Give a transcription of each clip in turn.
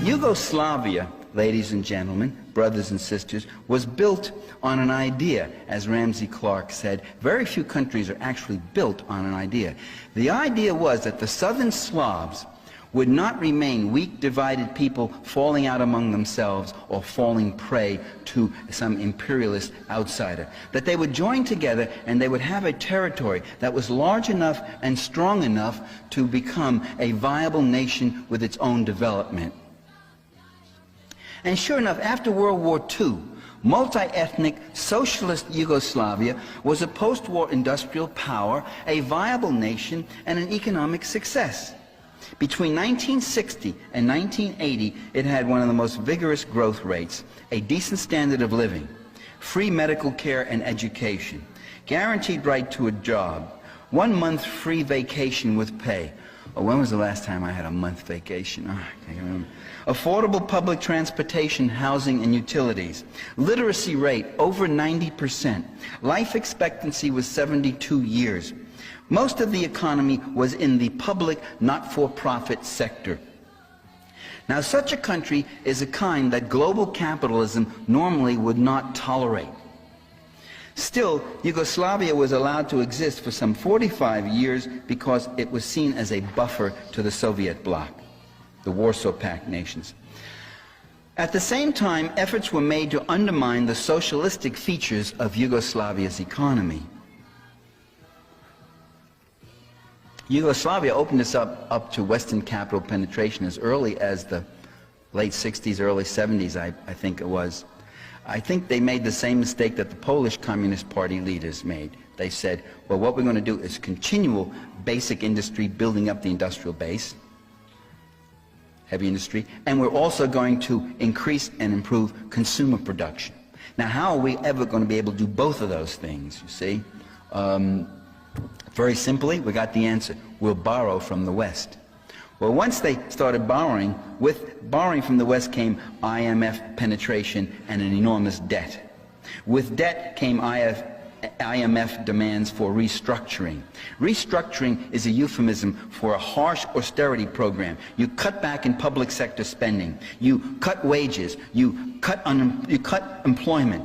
Yugoslavia, ladies and gentlemen, brothers and sisters, was built on an idea. As Ramsey Clark said, very few countries are actually built on an idea. The idea was that the southern Slavs would not remain weak, divided people falling out among themselves or falling prey to some imperialist outsider. That they would join together and they would have a territory that was large enough and strong enough to become a viable nation with its own development. And sure enough, after World War II, multi-ethnic socialist Yugoslavia was a post-war industrial power, a viable nation, and an economic success. Between 1960 and 1980, it had one of the most vigorous growth rates, a decent standard of living, free medical care and education, guaranteed right to a job, 1 month free vacation with pay. Oh, when was the last time I had a month vacation? Oh, I can't remember. Affordable public transportation, housing, and utilities. Literacy rate over 90%. Life expectancy was 72 years. Most of the economy was in the public, not-for-profit sector. Now, such a country is a kind that global capitalism normally would not tolerate. Still, Yugoslavia was allowed to exist for some 45 years because it was seen as a buffer to the Soviet bloc, the Warsaw Pact nations. At the same time, efforts were made to undermine the socialistic features of Yugoslavia's economy. Yugoslavia opened itself up to Western capital penetration as early as the late 60s, early 70s, I think it was. I think they made the same mistake that the Polish Communist Party leaders made. They said, well, what we're going to do is continual basic industry, building up the industrial base, heavy industry, and we're also going to increase and improve consumer production. Now, how are we ever going to be able to do both of those things, you see? Very simply, we got the answer. We'll borrow from the West. Well, once they started borrowing, with borrowing from the West came IMF penetration and an enormous debt. With debt came IMF demands for restructuring. Restructuring is a euphemism for a harsh austerity program. You cut back in public sector spending. You cut wages. You cut employment.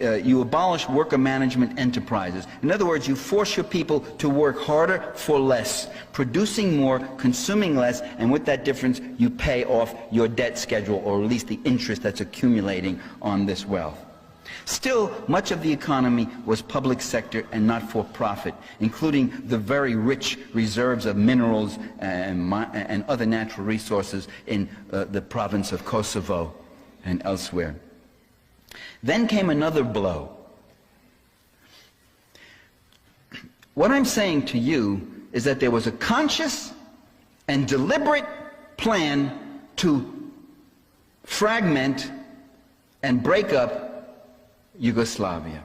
You abolish worker management enterprises. In other words, you force your people to work harder for less, producing more, consuming less, and with that difference, you pay off your debt schedule, or at least the interest that's accumulating on this wealth. Still, much of the economy was public sector and not-for-profit, including the very rich reserves of minerals and other natural resources in the province of Kosovo and elsewhere. Then came another blow. What I'm saying to you is that there was a conscious and deliberate plan to fragment and break up Yugoslavia.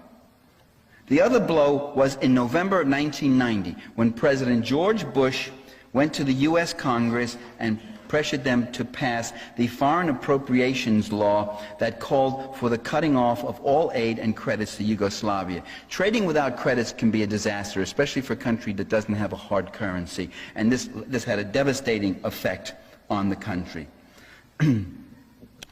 The other blow was in November of 1990, when President George Bush went to the U.S. Congress and pressured them to pass the foreign appropriations law that called for the cutting off of all aid and credits to Yugoslavia. Trading without credits can be a disaster, especially for a country that doesn't have a hard currency, and this had a devastating effect on the country.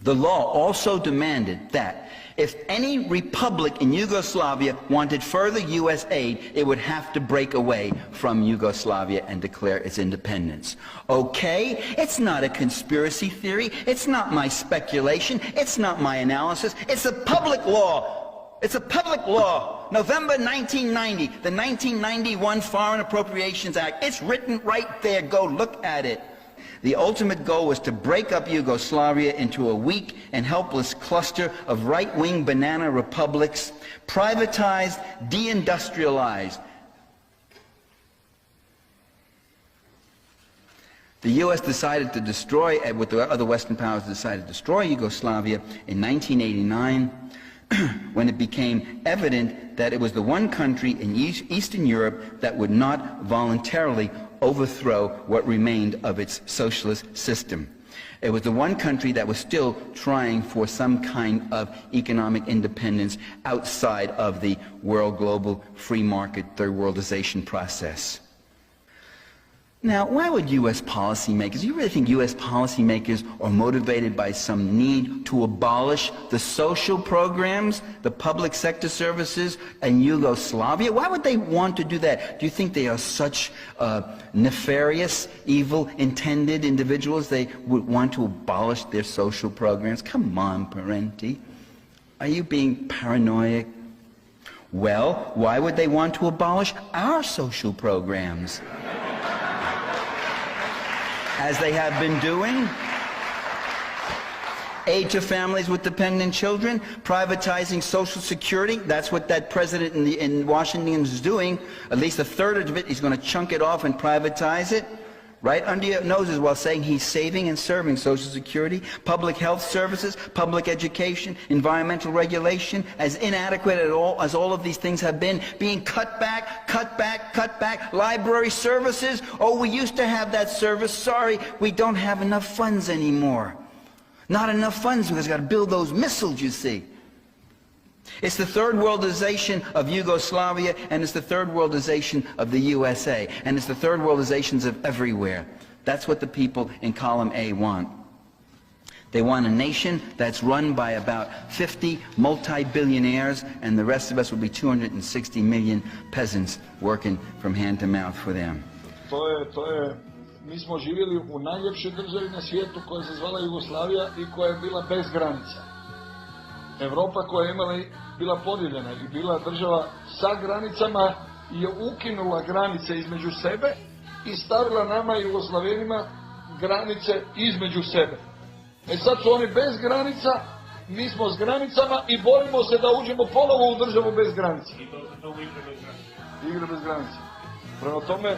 The law also demanded that if any republic in Yugoslavia wanted further U.S. aid, it would have to break away from Yugoslavia and declare its independence. Okay, it's not a conspiracy theory, it's not my speculation, it's not my analysis, it's a public law. It's a public law. November 1990, the 1991 Foreign Appropriations Act. It's written right there. Go look at it. The ultimate goal was to break up Yugoslavia into a weak and helpless cluster of right-wing banana republics, privatized, deindustrialized. The U.S. decided to destroy, with the other Western powers decided to destroy Yugoslavia in 1989, when it became evident that it was the one country in Eastern Europe that would not voluntarily overthrow what remained of its socialist system. It was the one country that was still trying for some kind of economic independence outside of the world global free market third worldization process. Now, why would U.S. policymakers, you really think U.S. policymakers are motivated by some need to abolish the social programs, the public sector services in Yugoslavia? Why would they want to do that? Do you think they are such nefarious, evil-intended individuals they would want to abolish their social programs? Come on, Parenti. Are you being paranoid? Well, why would they want to abolish our social programs? As they have been doing. Aid to families with dependent children, privatizing Social Security. That's what that president in Washington is doing. At least a third of it, he's going to chunk it off and privatize it. Right under your noses while saying he's saving and serving Social Security, public health services, public education, environmental regulation, as inadequate as all of these things have been, being cut back, library services. Oh, we used to have that service. Sorry, we don't have enough funds anymore. Not enough funds because we've got to build those missiles, you see. It's the third worldization of Yugoslavia, and it's the third worldization of the USA, and it's the third worldizations of everywhere. That's what the people in column A want. They want a nation that's run by about 50 multi-billionaires, and the rest of us will be 260 million peasants working from hand to mouth for them. Mi smo živjeli u najljepšoj državi na svijetu koja se zvala Jugoslavija i koja je bila bez granica. Evropa koja je bila podijeljena i bila država sa granicama je ukinula granice između sebe i stavila nama Jugoslavenima granice između sebe. Sad su oni bez granica, mi smo s granicama i borimo se da uđemo ponovo u državu bez granica. Igre bez granica. Prema tome